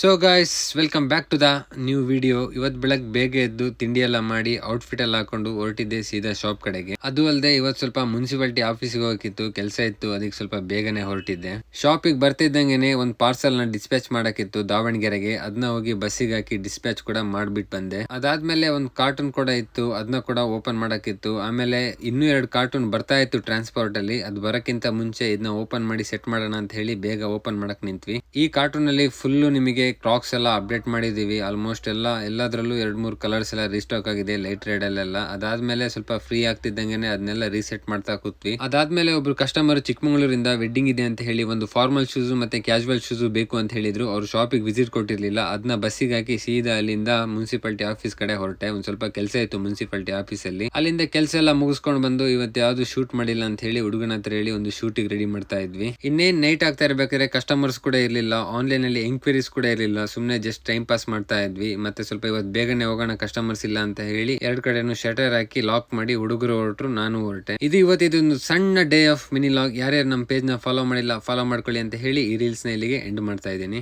So guys, welcome back to the new video. ಇವತ್ತು ಬೆಳಗ್ಗೆ ಬೇಗ ಎದ್ದು ತಿಂಡಿ ಎಲ್ಲ ಮಾಡಿ ಔಟ್ಫಿಟ್ ಎಲ್ಲ ಹಾಕೊಂಡು ಹೊರಟಿದ್ದೆ ಸೀದಾ ಶಾಪ್ ಕಡೆಗೆ. ಅದು ಅಲ್ಲದೆ ಇವತ್ತು ಸ್ವಲ್ಪ ಮುನ್ಸಿಪಾಲಿಟಿ ಆಫೀಸ್ಗೆ ಹೋಗಿತ್ತು, ಕೆಲಸ ಇತ್ತು, ಅದಕ್ಕೆ ಸ್ವಲ್ಪ ಬೇಗನೆ ಹೊರಟಿದ್ದೆ. ಶಾಪಿಗೆ ಬರ್ತಿದ್ದಂಗೆನೆ ಒಂದು ಪಾರ್ಸಲ್ ನ ಡಿಸ್ಪ್ಯಾಚ್ ಮಾಡಕ್ಕಿತ್ತು ದಾವಣಗೆರೆಗೆ. ಅದನ್ನ ಹೋಗಿ ಬಸ್ಸಿಗೆ ಹಾಕಿ ಡಿಸ್ಪ್ಯಾಚ್ ಕೂಡ ಮಾಡ್ಬಿಟ್ಟು ಬಂದೆ. ಅದಾದ್ಮೇಲೆ ಒಂದು ಕಾರ್ಟೂನ್ ಕೂಡ ಇತ್ತು, ಅದನ್ನ ಕೂಡ ಓಪನ್ ಮಾಡಕ್ಕಿತ್ತು. ಆಮೇಲೆ ಇನ್ನೂ 2 ಕಾರ್ಟೂನ್ ಬರ್ತಾ ಇತ್ತು ಟ್ರಾನ್ಸ್ಪೋರ್ಟ್ ಅಲ್ಲಿ. ಅದು ಬರಕ್ಕಿಂತ ಮುಂಚೆ ಇದನ್ನ ಓಪನ್ ಮಾಡಿ ಸೆಟ್ ಮಾಡೋಣ ಅಂತ ಹೇಳಿ ಬೇಗ ಓಪನ್ ಮಾಡಕ್ ನಿಂತ್ವಿ. ಈ ಕಾರ್ಟೂನ್ ಅಲ್ಲಿ ಫುಲ್ ನಿಮಗೆ ಕ್ರಾಕ್ಸ್ ಎಲ್ಲ ಅಪ್ಡೇಟ್ ಮಾಡಿದೀವಿ. ಆಲ್ಮೋಸ್ಟ್ ಎಲ್ಲದರಲ್ಲೂ 2-3 ಕಲರ್ಸ್ ಎಲ್ಲ ರೀಸ್ಟಾಕ್ ಆಗಿದೆ, ಲೈಟ್ ರೆಡ್ ಅಲ್ಲೆಲ್ಲ. ಅದಾದ್ಮೇಲೆ ಸ್ವಲ್ಪ ಫ್ರೀ ಆಗ್ತಿದ್ದಂಗೆನೆ ಅದನ್ನೆಲ್ಲ ರೀಸೆಟ್ ಮಾಡ್ತಾ ಕೂತ್ವಿ. ಅದಾದ್ಮೇಲೆ ಒಬ್ರು ಕಸ್ಟಮರ್ ಚಿಕ್ಕಮಂಗ್ಳೂರಿಂದ ವೆಡ್ಡಿಂಗ್ ಇದೆ ಅಂತ ಹೇಳಿ ಒಂದು ಫಾರ್ಮಲ್ ಶೂಸ್ ಮತ್ತೆ ಕ್ಯಾಶುವಲ್ ಶೂಸ್ ಬೇಕು ಅಂತ ಹೇಳಿದ್ರು. ಅವ್ರು ಶಾಪಿಗೆ ವಿಸಿಟ್ ಕೊಟ್ಟಿರ್ಲಿಲ್ಲ. ಅದನ್ನ ಬಸ್ಸಿಗೆ ಹಾಕಿ ಸೀದಾ ಅಲ್ಲಿಂದ ಮುನ್ಸಿಪಾಲಿಟಿ ಆಫೀಸ್ ಕಡೆ ಹೊರಟೆ. ಒಂದ್ ಸ್ವಲ್ಪ ಕೆಲಸ ಇತ್ತು ಮುನ್ಸಿಪಾಲಿಟಿ ಆಫೀಸ್ ಅಲ್ಲಿ. ಅಲ್ಲಿಂದ ಕೆಲಸ ಎಲ್ಲ ಮುಗಿಸ್ಕೊಂಡು ಬಂದು ಇವತ್ತು ಯಾವ್ದು ಶೂಟ್ ಮಾಡಿಲ್ಲ ಅಂತ ಹೇಳಿ ಹುಡುಗನ ಹತ್ರ ಹೇಳಿ ಒಂದು ಶೂಟಿಗೆ ರೆಡಿ ಮಾಡ್ತಾ ಇದ್ವಿ. ಇನ್ನೇನ್ ನೈಟ್ ಆಗ್ತಾ ಇರ್ಬೇಕಾದ್ರೆ ಕಸ್ಟಮರ್ಸ್ ಕೂಡ ಇರ್ಲಿಲ್ಲ, ಆನ್ಲೈನ್ ಅಲ್ಲಿ ಎಂಕ್ವೈರೀಸ್ ಕೂಡ ಇರಲಿಲ್ಲ. ಸುಮ್ನೆ ಜಸ್ಟ್ ಟೈಮ್ ಪಾಸ್ ಮಾಡ್ತಾ ಇದ್ವಿ. ಮತ್ತೆ ಸ್ವಲ್ಪ ಇವತ್ತು ಬೇಗನೆ ಹೋಗೋಣ, ಕಸ್ಟಮರ್ಸ್ ಇಲ್ಲ ಅಂತ ಹೇಳಿ 2 ಕಡೆನೂ ಶಟರ್ ಹಾಕಿ ಲಾಕ್ ಮಾಡಿ ಹುಡುಗರು ಹೊರಟ್ರು, ನಾನು ಹೊರಟೆ. ಇದು ಇವತ್ತಿದೊಂದು ಸಣ್ಣ ಡೇ ಆಫ್ ಮಿನಿ ಲಾಗ್. ಯಾರ್ಯಾರು ನಮ್ಮ ಪೇಜ್ ನ ಫಾಲೋ ಮಾಡಿಲ್ಲ ಫಾಲೋ ಮಾಡ್ಕೊಳ್ಳಿ ಅಂತ ಹೇಳಿ ಈ ರೀಲ್ಸ್ ನ ಇಲ್ಲಿಗೆ ಎಂಡ್ ಮಾಡ್ತಾ ಇದ್ದೀನಿ.